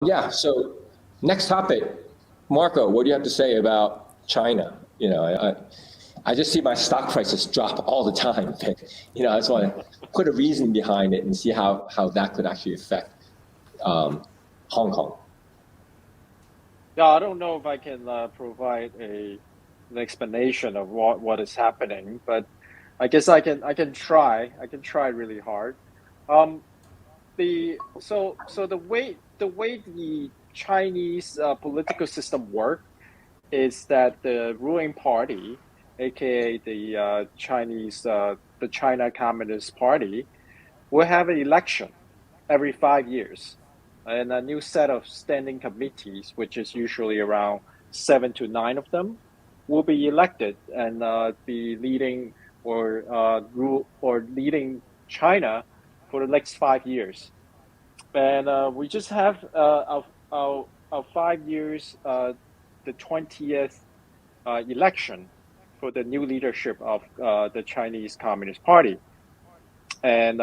Yeah, so next topic, Marco, what do you have to say about China? I just see my stock prices drop all the time. I just want to put a reason behind it and see how that could actually affect um, Hong Kong. Yeah, I don't know if I can provide an explanation of what is happening, but I guess I can try. I can try really hard. Um, the way the Chinese political system work is that the ruling party, aka the China Communist Party, will have an election every 5 years, and a new set of standing committees, which is usually around 7 to 9 of them, will be elected and be leading or rule or leading China for the next 5 years. And we just have our 5 years, the 20th election for the new leadership of the Chinese Communist Party. And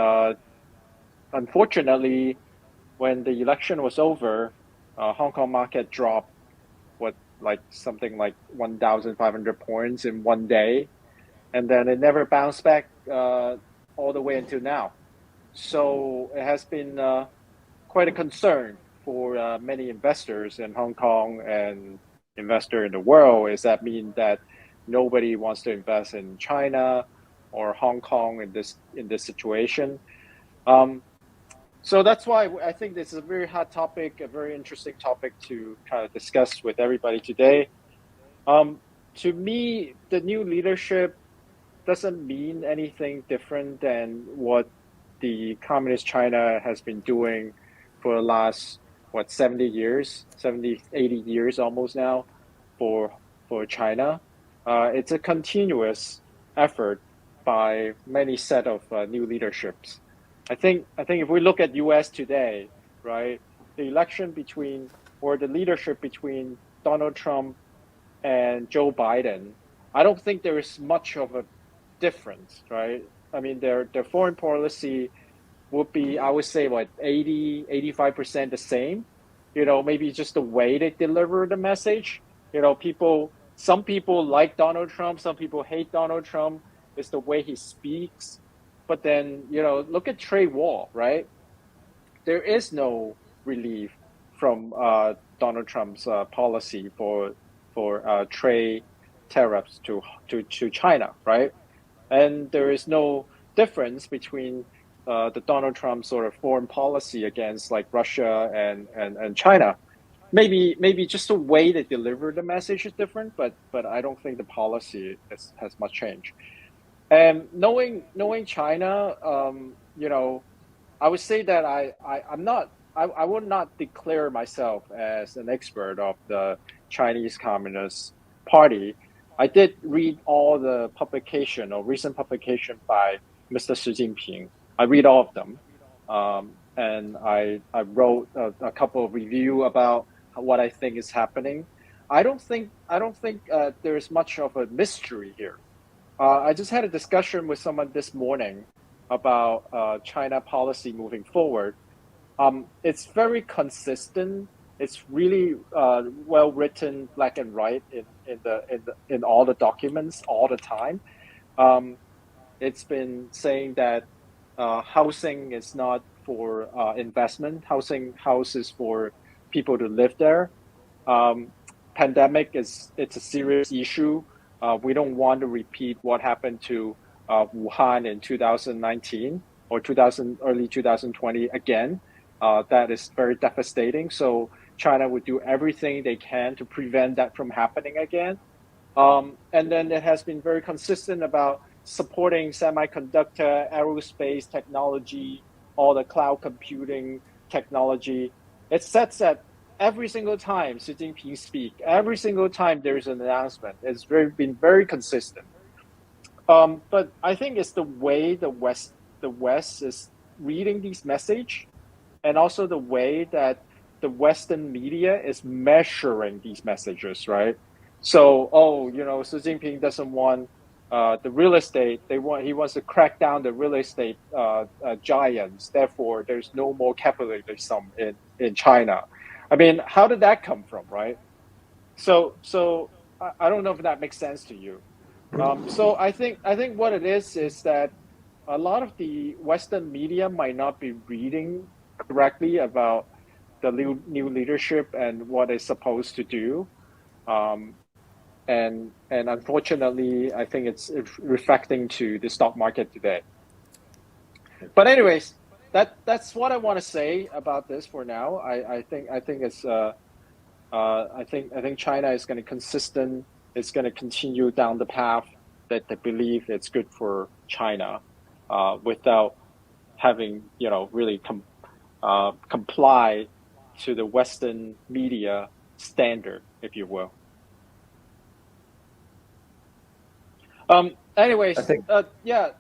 unfortunately, when the election was over, Hong Kong market dropped like something like 1,500 points in one day, and then it never bounced back all the way until now. So it has been quite a concern for many investors in Hong Kong and investor in the world. Is that mean that nobody wants to invest in China or Hong Kong in this situation? Um, so that's why I think this is a very hot topic, a very interesting topic to kind of discuss with everybody today. Um, to me, the new leadership doesn't mean anything different than what the communist China has been doing for the last, what, 70 years, 70, 80 years almost now for China. It's a continuous effort by many set of new leaderships. I think if we look at US today, right, the election between or the leadership between Donald Trump and Joe Biden, I don't think there is much of a difference, right? I mean, their foreign policy would be, I would say, what, 80, 85% the same. Maybe just the way they deliver the message. Some people like Donald Trump, some people hate Donald Trump. It's the way he speaks. But then, look at trade war, right? There is no relief from Donald Trump's policy for trade tariffs to China, right? And there is no difference between the Donald Trump sort of foreign policy against like Russia and China. Maybe just the way they deliver the message is different, but I don't think the policy has much change. And knowing China, I would say that I would not declare myself as an expert of the Chinese Communist Party. I did read all the publication or recent publication by Mr. Xi Jinping. I read all of them, and I wrote a couple of review about what I think is happening. I don't think there is much of a mystery here. I just had a discussion with someone this morning about China policy moving forward. It's very consistent. It's really well written, black and white in all the documents all the time. Um, it's been saying that housing is not for investment. Houses for people to live there. Um, Pandemic it's a serious issue. We don't want to repeat what happened to Wuhan in 2019 or 2000 early 2020 again. That is very devastating. So China would do everything they can to prevent that from happening again. And then it has been very consistent about supporting semiconductor, aerospace technology, all the cloud computing technology. It sets that every single time Xi Jinping speak, every single time there's an announcement, been very consistent. But I think it's the way the West is reading these message, and also the way that the Western media is measuring these messages, right? So, Xi Jinping doesn't want the real estate. He wants to crack down the real estate giants. Therefore, there's no more capitalism in China. I mean, how did that come from, right? So I don't know if that makes sense to you. So I think what it is that a lot of the Western media might not be reading correctly about the new leadership and what it's supposed to do. Um, and unfortunately, I think it's reflecting to the stock market today. But anyways, that's what I want to say about this for now. I think it's I think China is going to consistent. It's going to continue down the path that they believe it's good for China, without having really comply to the Western media standard, if you will. I Anyways, think, yeah,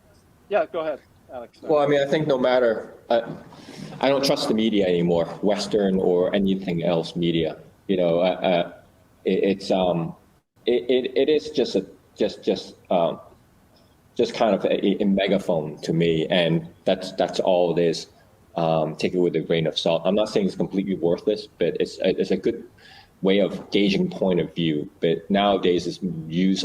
yeah. Go ahead, Alex. well, I mean, I think no matter, I don't trust the media anymore, Western or anything else media. You know, it's it is just a just kind of a megaphone to me, and that's all it is. Take it with a grain of salt. I'm not saying it's completely worthless, but it's a good way of gauging point of view. But nowadays, it's used